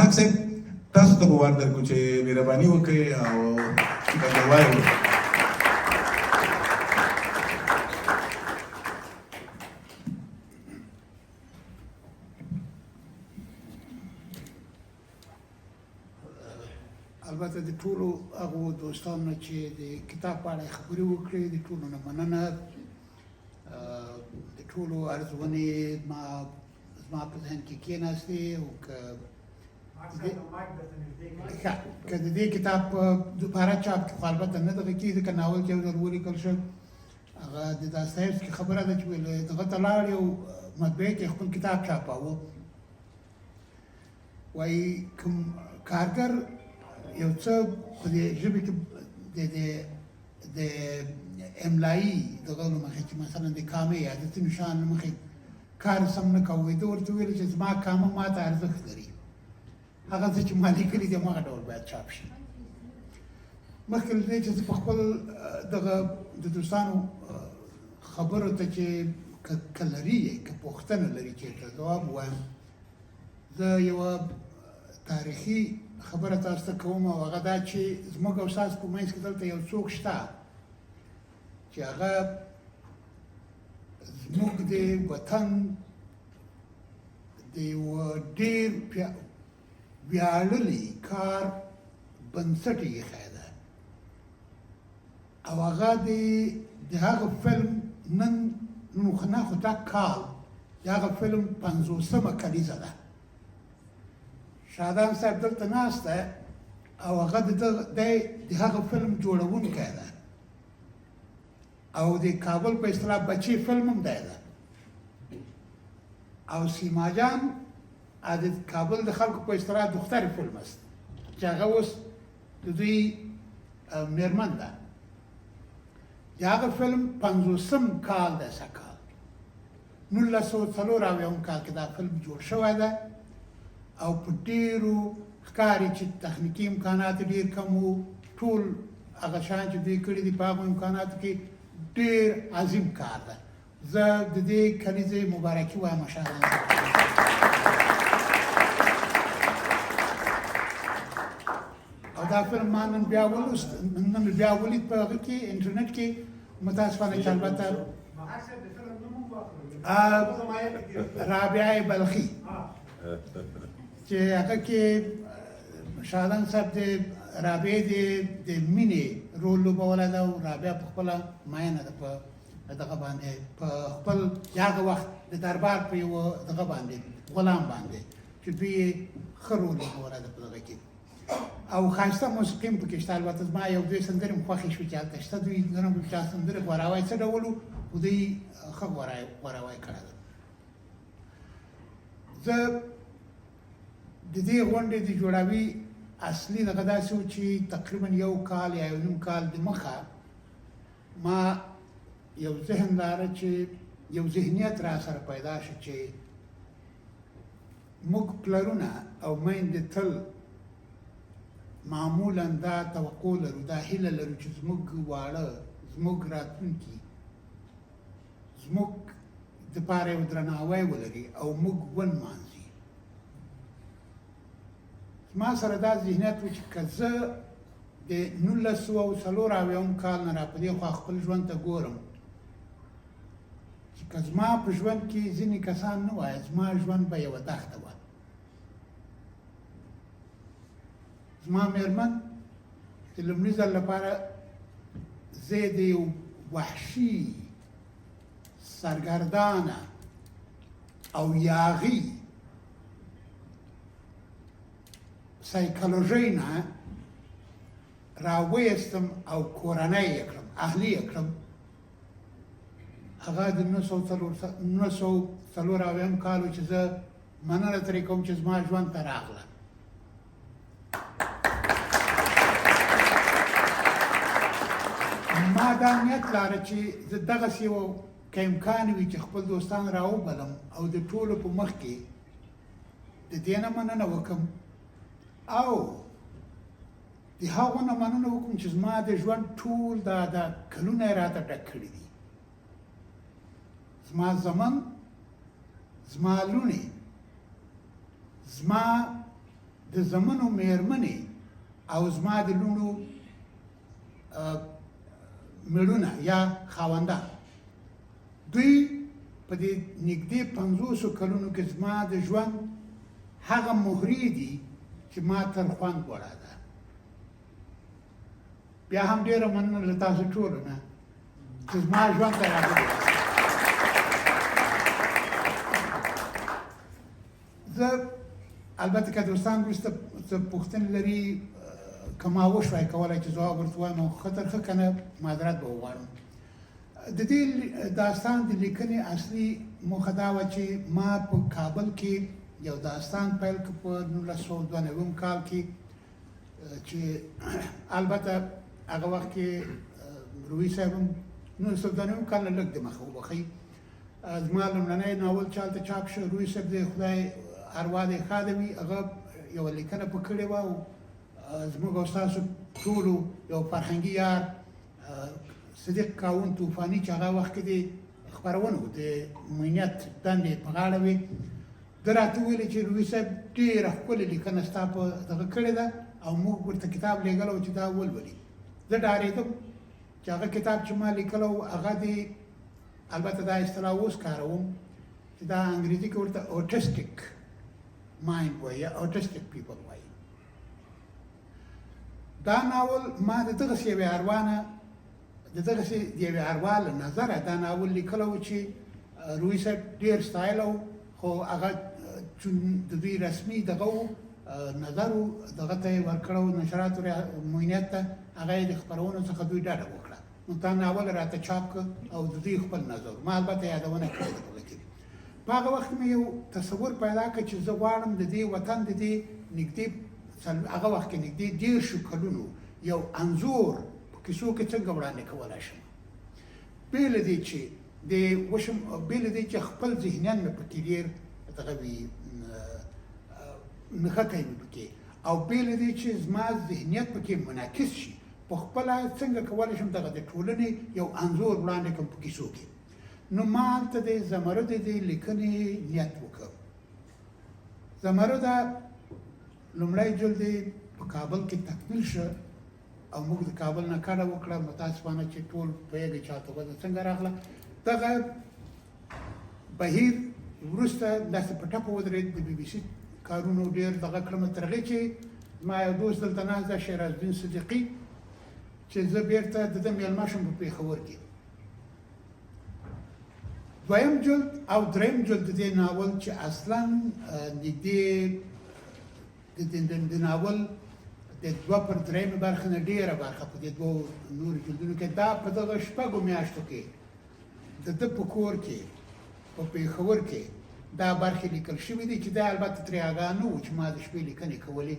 ملک صاحب تاسو ته به وار درکړو چې مهرباني وکړئ او دا وایو. البته د ټولو هغو دوستانو چې د کتاب په اړه خبرې وکړې د ټولو نه مننه. د ټولو ارزونې زما په ذهن کې کېناستې او که د دې کتاب په دوباره چاپ کې خو البته نه دغه کېږي که ناول کې یو ځل ولیکل شو هغه د داستایفسکي خبره ده چې ویل دغه ته لاړ یو مطبعې کې خپل کتاب چاپاوه وایي کوم کارګر یو څه په دې ژبې کې د املایي دغه له مخې چې مثلا د کامې عادتي نشان له مخې کار سم نه کوي ده ورته ویل چې زما کامه ما ته ارزښت لري هغه څه چې ما لیکلي دي هماغه ډول باید چاپ شي. مخکې له دې چې زه په خپل دغه د دوستانو خبرو ته چې که لري که پوښتنه لري چېرته ځواب ووایم زه یوه تاریخي خبره تاسو ته کوم او هغه دا چې زموږ او ستاسو په منځ کې دلته یو څوک شته چې هغه زموږ د وطن د یوه ډېر ویاړلي کار بنسټ یې ایښی ده او هغه د هغه فلم نن نه خو دا کال د هغه فلم 50مه کلیزه ده. شادان صاحب دلته ناست دی او هغه د هغه فلم جوړونکی ده او د کابل په اصطلاح بچی فلم هم دی ده او سیما جان د کابل د خلکو په اصطلاح دختر فلم است چې هغه اوس د دوی میرمن ده. د هغه فلم 50م کال دی سږکال 1994 کال کې دا فلم جوړ شوی ده او په ډېرو ښکاري چې تخنیکي امکانات ډېر کم وو ټول هغه شیان چې دوی کړي دي په هغو امکاناتو کې ډېر عظیم کار ده. زه د دې کلیزې مبارکي وایم مشاهدان او دا فلم ما نن بیا ولید په هغه کې انټرنیټ کې متاسفانه چې البته رابعه بلخي چې هغه کې شادان صاحب د رابعې د مینې رول لوبولی ده او رابعه په خپله مینه ده په دغه باندې په خپل د هغه وخت د دربار په یوه دغه باندې غلام باندې چې دوی یې ښه رول لوبولی ده په دغه کې او ښایسته موسیقي هم پکې شته. البته زما یو دوی سندرې هم خوښې شوې چې هلته شته دوی نه هم چا سندرې غوراوی څه ډول و خو دوی ښه غوراوی کړی ده. زه د دې غونډې د جوړاوي اصلي دغه داسې و چې تقریبا یو کال یا یو نیم کال دمخه ما یو ذهن لاره چې یو ذهنیت را سره پیدا شو چې موږ پلرونه او میندې تل معمولا دا توقع لرو دا هیله لرو چې زموږ واړه زموږ راتلونکي زموږ دپاره یو درناوی ولري او موږ ونمانځي. ما سره دا ذهنیت و چې که زه د 1994 کال نه را په دې خوا خپل ژوند ته ګورم چې که زما په ژوند کې ځینې کسان نه وای زما ژوند به یوه دښته وه. زما میرمن د لومړي ځل لپاره زه د یو وحشي سرګردانه او یاغي سایکولوژۍ نه راویستم او کورنۍ یې کړم اهلي یې کړم. هغه د 1994 کال و چې زه مننه ترې کوم چې زما ژوند ته راغله. ما دا نیت لاره چې زه دغسې یو که امکان وي چې خپل دوستان راوبلم او د ټولو په مخ کې د دې نه مننه وکړم او د هغو نه مننه وکړم چې زما د ژوند ټول دا کلونه یې راته ډک کړي دي. زما زمن، زما لوڼې، زما د زمنو میرمنې او زما د لوڼو میړونه یا خاونده دوی په دې نږدې 50 کلونو کې زما د ژوند هغه مهرې دي چې ما تر خوند وړه ده. بیا هم ډېره مننه له تاسو ټولو نه چې زما ژوند ته راغلي. زه البته که دوستان وروسته څه پوښتنې لري که ما وشوی کولی چې ځواب ورته ووایم او ښه تر ښه که نه معذرت به وغواړم. د دې داستان د لیکنې اصلي موخه دا وه چې ما په کابل کې یو داستان پیل کړ په 1992 کال کې چې البته هغه وخت کې روي صاحب هم 1992 کال نه لږ دمخه وبخئ زما لومړنی ناول چې هلته چاپ شو روي صاحب د خدای اروا دې ښاده وي هغه یوه لیکنه په کړې وه او زموږ او ستاسو ټولو یو فرهنګي یار صدیق کاون طوفاني چې هغه وخت کې د خپرونو د مینیت دندې په غاړه وې ده راته وویلې چې روي صاحب ډېره ښکلې لیکنه ستا په دغه کړې ده او موږ ورته کتاب لېږلی و چې دا ولولي. زه ډارېدم چې هغه کتاب چې ما لیکلی و هغه د البته دا اصطلاح اوس کاروم چې دا انګریزي کې ورته اوټسټیک مایند وایي یا اوټسټیک پیپل وایي. دا ناول ما د دغسې یوې اروا نه د دغسې د یوې اروا له نظره دا ناول لیکلی و چې روي صاحب ډېر ستایلی و خو هغه چون د دوی رسمي دغه و نظر و دغه ته یې ورکړی و نشراتو موینیت ته هغه یې د خپرونو څخه دوی ډډه وکړه نو دا ناول راته چاپ کړ او د دوی خپل نظر ما البته یادونه کړې ده په کې. په هغه وخت مې یو تصور پیدا کړ چې زه غواړم د دې وطن د دې نږدې هغه وخت کې نږدې 10 کلونو یو انځور په کیسو کې څنګه وړاندې کولی شم بې له دې چې بې له دې چې خپل ذهنیت مې پکې ډېر دغه وي نښتی مې پکې او بې له دې چې زما ذهنیت پکې منعکس شي په خپله څنګه کولی شم دغه د ټولنې یو انځور وړاندې کړم په کیسو کې. نو ما هلته د زمرد د لیکنې نیت وکړ. زمرده لومړی جلد په کابل کې تکمیل شو او موږ د کابل نه کډه وکړه متاسفانه چې ټول پوهېږئ چې هلته وضع څنګه راغله. دغه بهیر وروسته داسې په ټپه ودرېد د بي بي سي کارونو ډېر دغه کړم تر هغې چې زما یو دوست دلته ناست ده شیرازالدین صدیقي چې زه بېرته د ده میلمه شوم په پېښور کې. دویم جلد او دریم جلد د دې ناول چې اصلا نږدې د ناول د 2/3 برخه نه ډېره برخه په دې دوو نورو جلدونو کې دا په دغه 6 میاشتو کې د ده په کور کې په پېښور کې دا برخې لیکل شوي دي چې دا البته ترې آګاه نه وو چې ما د شپې لیکنې کولې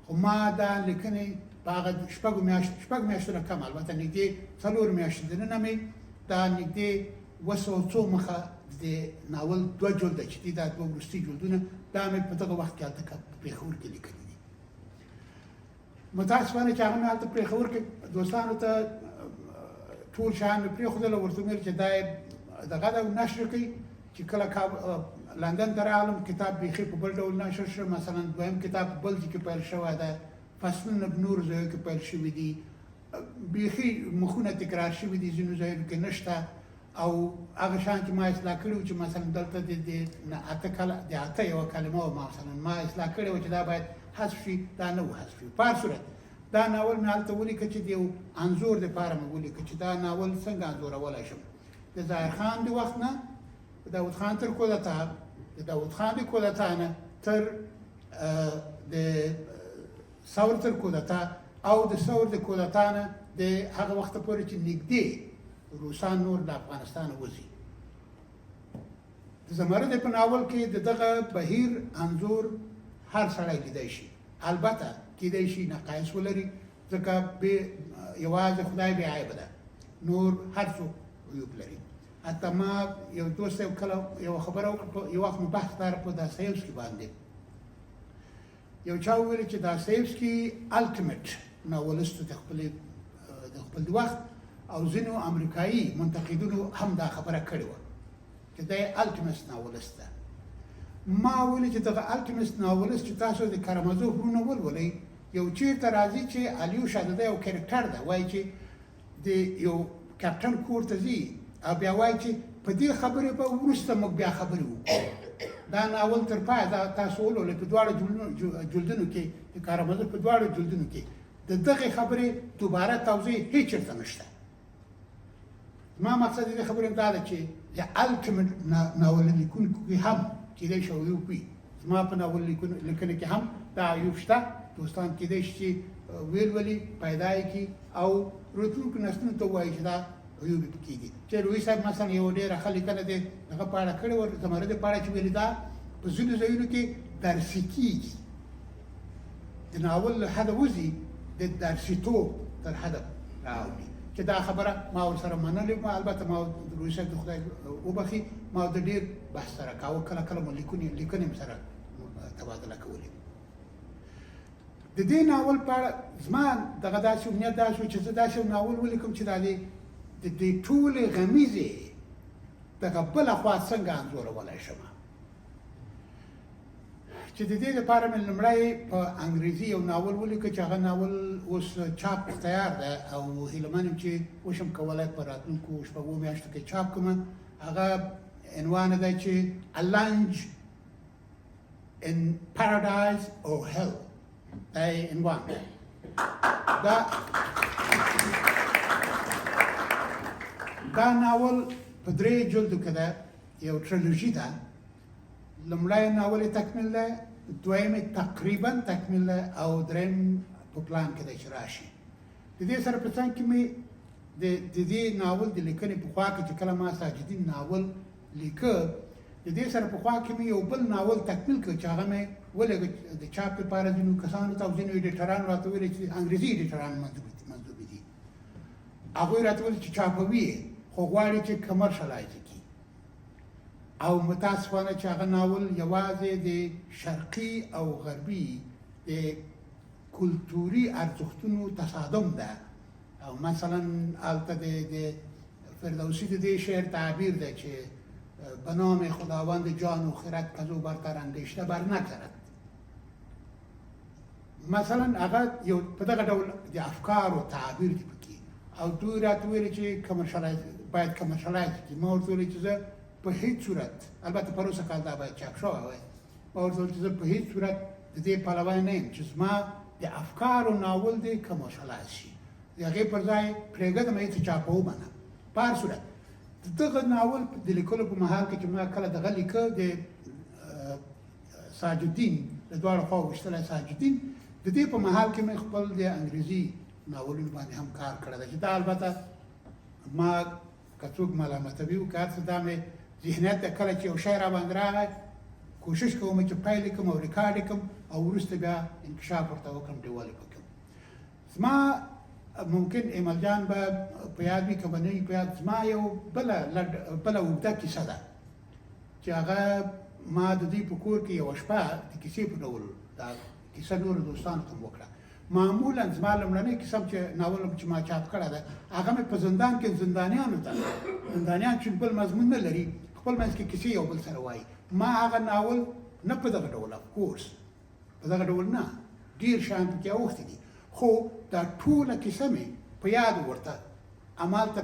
خو ما دا لیکنې په هغه 6 میاشتو نه کم البته نږدې 4 میاشتې دننه مې دا نږدې 200 مخه د ناول 2 جلده چې دي دا 2 وروستي جلدونه دا مې په دغه وخت کې هلته په پېښور کې لیکلي دي. متاسفانه چې هغه مې هلته پېښور کې دوستانو ته ټول شیان مې پرېښودل او ورته ویل چې دا یې دغه ده نشر کوي چې کله لندن ته راغلم کتاب بیخي په بل ډول نشر شو. مثلا دویم کتاب په بل ځای کې پیل شوی ده فصلونه په نورو ځایو کې پیل شوي دي بیخي مخونه تکرار شوي دي ځینو ځایونو کې نشته او هغه شیان چې ما اصلاح کړي وو چې مثلا دلته د اته یوه کلمه وه مثلا ما اصلاح کړې وه چې دا باید حذف شي دا نه و حذف شي. په هر صورت دا ناول مې هلته ولیکه چې د یو انځور دپاره مې ولیکه چې دا ناول څنګه انځورولی شم. د ظاهر خان د وخت نه د داود خان تر کودتا د داود خان د کودتا نه تر د ثور تر کودتا او د ثور د کودتا نه د هغه وخته پورې چې نږدې روسان نور د افغانستان وځي. د زمرد په ناول کې د دغه بهیر انځور هر سړی لیدی شي البته کیدای شي نقایص ولري ځکه یوازې خدای بې عیبه ده نور هر څوک عیوب لري. حتی ما یو دوست کله یوه خبره وکړه یو وخت مو بحث دار په داستایوسکي باندې یو چا وویل چې داستایوسکي الټیمیټ ناولست د خپل وخت او ځینو امریکایي منتقدینو هم دا خبره کړې وه چې دا یې الټیمیټ ناولست ده. ما ویلي چې دغه الټیمیست ناولست چې تاسو د کارامازوف غرونه ولولئ یو چېرته راځي چې علیو شاده یو کرکټر ده وایي چې د یو کاپټن کور ته ځي او بیا وایي چې په دې خبرې به وروسته موږ بیا خبرې وکړو دا ناول تر پایه دا تاسو ولولئ په دواړو جلدونو کې د کارامازوف په دواړو جلدونو کې د دغې خبرې دوباره توضیح هیڅ چېرته نشته زما مقصد د دې خبرې دا ده چې د الټیمیټ ناول لیکونکو کې هم کېدای شي عیوب وي زما په ناول لیکنه کې هم دا عیوب شته دوستان کېدای شي چې ولولي پیدا یې کړي او راتلونکو نسلونو ته ووایي چې دا عیوب یې پکې دي چې روي صاحب مثلا یو ډېره ښه لیکنه د هغه په اړه کړې وه زمرد په اړه چې ویلي دا په ځینو ځایونو کې درسي کېږي د ناول له حده وځي د درسیتوب تر حده راوړي چې دا خبره ما ورسره منلې وه البته ما روي صاحب د خدای وبخي ما د ډېر بحث سره کاوه کله کله مو لیکنې سره تبادله کولې د دې ناول په اړه زما دغه داسې امنیت دا شو چې زه داسې ناول ولیکم چې دا د دې ټولې غمیزې دغه بله خوا څنګه انځورولی شم چې د دې لپاره مې لومړی په انګریزي یو ناول ولیکه چې هغه ناول اوس چاپ تیار ده او هیله من یم چې وشم کولی په راتلونکو شپږو میاشتو کې چاپ کړم هغه عنوان دی چې A Lunch in Paradise or Hell دا عنوان دی دا ناول په 3 جلدو کې ده یو ټریلوژي ده لومړی ناول یې تکمیل ده دویم یې تقریبا تکمیل ده او دریم په پلان کې دی چې راشي د دې سره په څنګ کې مې د دې ناول د لیکنې په خوا کې چې کله ما ساجدین ناول لیکه د دې سره په خوا کې مې یو بل ناول تکمیل کړ چې هغه مې ولېږه د چاپ لپاره ځینو کسانو ته او ځینو ایډیټرانو راته ویلې چې انګریزي ایډیټران منظوبې دي هغوی راته ویل چې چاپوي یې خو غواړي چې کمرشلایز کړي او متاسفانه چې هغه ناول یوازې د شرقي او غربي د کلتوري ارزښتونو تصادم ده او مثلا هلته د فردوسی د دې شعر تعبیر ده چې به نام خداوند جان و خرد کز او برتر اندیشته بر نگذرد مثلا هغه یو په دغه ډول د افکارو تعبیر دي پکې او دوی راته ویلې چې باید کمرشلایز کړي ما ورته ویلې چې زه په هیڅ صورت البته په روسه کال دا باید چاپ شوی وای ما ورته ویل چې زه په هیڅ صورت د دې پلوی نه یم چې زما د افکارو ناول دی کمرشلایز شي د هغې پر ځای پرېږدم هېڅ چاپه ومنم په هر صورت دغه ناول د لیکلو په مهال کې چې ما کله دغه لیکه د ساجدین د دواړو خواو ویشتلی ساجدین د دې په مهال کې مې خپل د انګریزي ناولونو باندې هم کار کړی دی چې دا البته ما که څوک ملامتوي که هر څه دا مې ذهنیت دی کله چې یو شی راباندې راغی کوشش کوم چې پیل یې کړم او ریکارډ یې کړم او وروسته بیا انکشاف ورته وکړم ډیول یې وکړم زما ممکن ایمل جان به په یاد وي که به نه وي په یاد زما یو بله اوږده کیسه ده چې هغه ما د دوی په کور کې یوه شپه د کیسې په ډول دا کیسه نورو دوستانو ته م وکړه معمولا زما لومړنۍ کیسه چې ناول چې ما چاپ کړی ده هغه مې په زندان کې زندانیانو ته زندانیان چې بل مضمون نه لري خپل منځ کې کیسې یو بل سره وایي ما هغه ناول نه په دغه ډول افکورس په دغه ډول نه ډېر شیان پکې اوښتي دي خو دا ټوله کیسه مې په یاد ورته همالته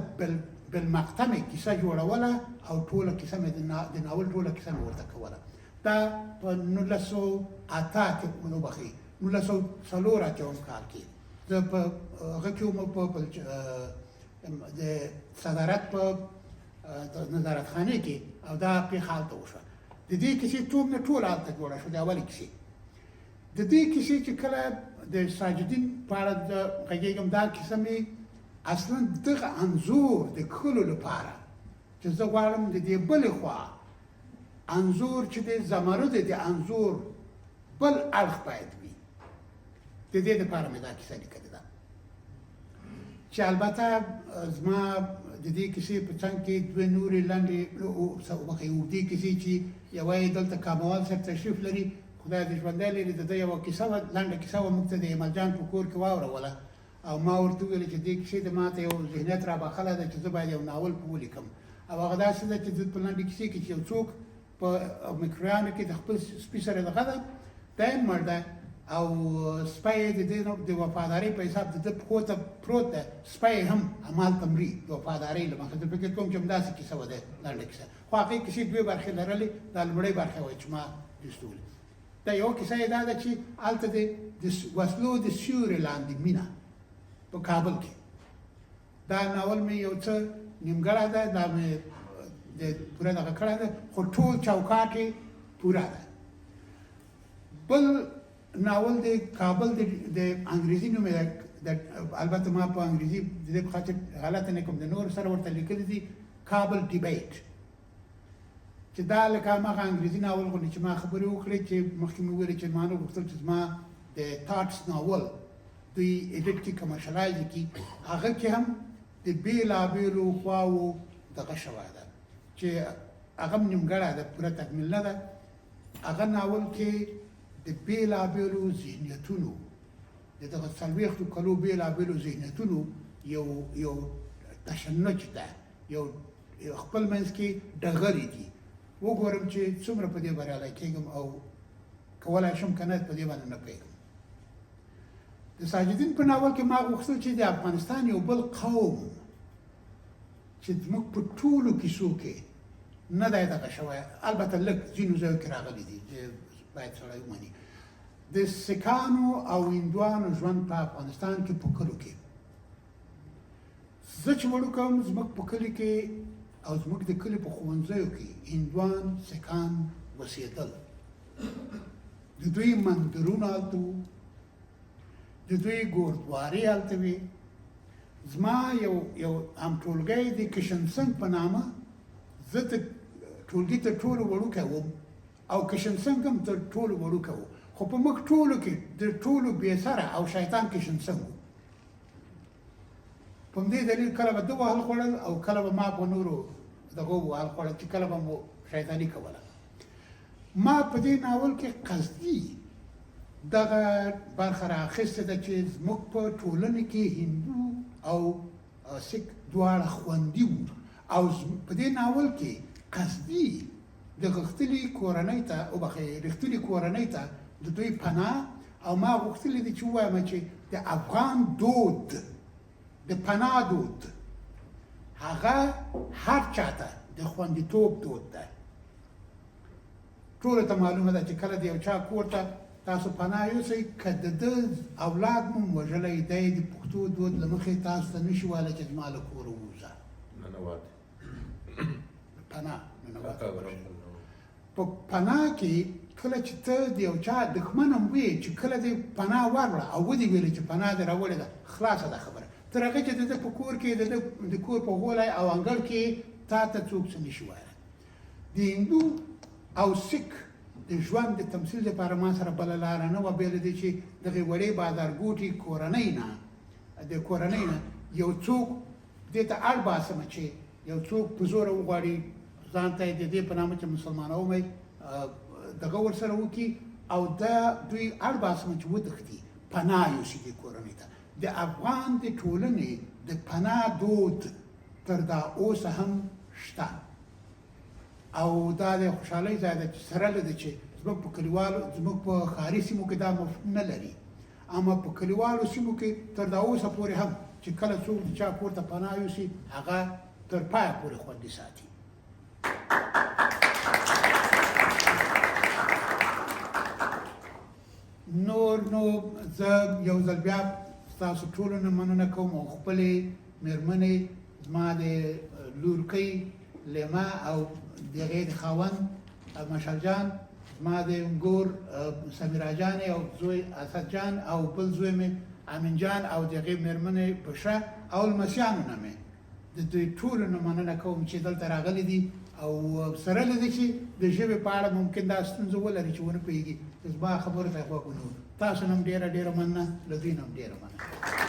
بالمقطع مې کیسه جوړوله او ټوله کیسه مې د ناول ټوله کیسه مې ورته کوله دا په 1908 کې وبخښئ 1904 کال کې زه په هغه کې وم په د صدارت په نظارتخانې کې او دا پېښه هلته وشوه د دې کیسې توب نه ټوله هلته جوړه شوه د اولې کیسې د دې کیسې چې کله د ساجدین په اړه غږېږم دا کیسه مې اصلا دغه انځور د کښلو لپاره چې زه غواړم د دې بلې خوا انځور چې د زمرد د انځور بل اړخ باید وي د دې دپاره مې دا کیسه لیکلې ده چې البته زما د دې کیسې په څنګ کې دوه نورې لنډې اوږدې کیسې چې یوه یې دلته کاموال صاحب تشریف لري خدای دې ژوندی لري د ده یوه کیسه وه لنډه کیسه وه موږ ته د ایمل جان په کور کې واوروله او ما ورته وویل چې دې کیسې د ما ته یو ذهنیت رابخلی ده چې زه باید یو ناول په ولیکم او هغه داسې ده چې زه په لنډې کیسې کې چې یو څوک په میکرویانو کې د خپل سپي سره دغه ده دا یې مړ ده او سپی د دې د وفادارۍ په حساب د ده پښو ته پروت ده سپی هم همالته مري د وفادارۍ له مخې زه فکر کوم چې همداسې کیسه وه ده لنډه کیسه خو هغې کیسې دوې برخې لرلې دا لومړۍ برخه وه چې ما لوستولې دا یوه کیسه یې دا ده چې هلته د وسلو د سیوري لاندې مینه په کابل کې دا ناول مې یو څه نیمګړی ده دا مې پوره دغه کړی ده خو ټول چوکاټ یې پوره ده بل ناول د کابل د انګریزي نوم یې البته ما په انګریزي د دې په خاطر غلطه نه کوم د نور سره ورته لیکلي دي کابل ډیبیټ چې دا لکه هماغه انګریزي ناول غوندې چې ما خبرې وکړې چې مخکې مې وویلې چې ما نه غوښتل چې زما د تاټس ناول دوی ایډیټ کړي کمرشلایز یې کړي هغه کې هم د بېلابېلو خواوو دغه شوی ده چې هغه هم نیمګړی ده پوره تکمیل نه ده هغه ناول کې د بېلابېلو ذهنیتونو د دغه څلوېښتو کلو بېلابېلو ذهنیتونو یو تشنج ده یو خپل منځ کې ډغرې دي وګورم چې څومره په دې بریالی کېږم او کولی شم که نه په دې باندې نه پوهېږم د ساجدین په ناول کې ما غوښتل چې د افغانستان یو بل قوم چې زموږ په ټولو کیسو کې نه دی دغه شوی البته لږ ځینو ځایو کې راغلی دي چې باید سړی ومني د سیکانو او هندوانو ژوند په افغانستان کې په کلو کې زه چې وړوکی وم زموږ په کلي کې او زموږ د کلي په ښوونځیو کې هندوان سیکان اوسېدل د دوی مندرونه هلته وو د دوی ګوردوارې هلته وې زما یو همټولګی د کشنسنګ په نامه زه ټولګي تر ټولو وړوکی وم او کشنسنګ هم تر ټولو وړوکی و خو په موږ ټولو کې د ټولو بېسره او شیطان کشنسنګ و په همدې دلیل کله به ده وهل خوړل او کله به ما په نورو دغو وهل خوړل چې کله به مو شیطاني کوله ما په دې ناول کې قصدي دغه برخه رااخیستې ده چې زموږ په ټولنه کې هندو او سیک دواړه خوندي وو او په دې ناول کې قصدي د غښتلي کورنۍ ته وبخښئ رښتونې کورنۍ ته د دوی پناه او ما غوښتلي دي چې ووایم چې د افغان دود د پناه دود هغه هر چاته د خوندیتوب دود ده ټولو ته معلومه ده چې کله د یو چا کور ته تاسو پناه یوسئ که د ده اولاد مو وژلی دی د پښتو دود له مخې تاسو ته نشي ویلی چې زما له کوره ووځه پناه په پناه کې کله چې ته د یو چا دښمن هم وې چې کله دې پناه ورکړه او ودې ویلې چې پناه دې راوړې ده خلاصه ده خبره تر هغې چې د ده په کور کې د کور په غولی او انګړ کې تا ته څوک څه نشي ویلی د هندو او سیک د ژوند د تمثیل لپاره ما سره بله لاره نه وه بې له دې چې دغې وړې بازارګوټي کورنۍ نه د کورنۍ نه یو څوک دې ته اړ باسمه چې یو څوک په زوره وغواړي ځان ته یې د دې په نامه چې مسلمانوم یې دغه ورسره وکړي او دا دوی اړ باسمه چې وتښتي پناه یوسي دې کورنۍ ته د افغان د ټولنې د پناه دود تر دا اوسه هم شته او دا د خوشحالۍ ځای ده چې سره له ده چې زموږ په کلیوالو زموږ په ښاري سیمو کې دا مفهوم نه لري اما په کلیوالو سیمو کې تر دا اوسه پورې هم چې کله څوک د چا کور ته پناه یوسي هغه تر پایه پورې خوندي ساتي نور نو زه یو ځل بیا ستاسو ټولو نه مننه کوم او خپلې مېرمنې زما د لورکۍ لیما او د هغې د خاوند مشال جان زما د ورور سمیرا جانې او زوی اسد جان او بل زوی مې امین جان او د هغې مېرمنې بشره او لمسیانو نه مې د دوی ټولو نه مننه کوم چې دلته راغلي دي او سره له دې چې د ژبې په اړه ممکن دا ستونزه ولري چې ونه پوهېږي زما خبرو ته یې غوږ ونه تاسو نه هم ډېره ډېره مننه له دوی نه هم ډېره مننه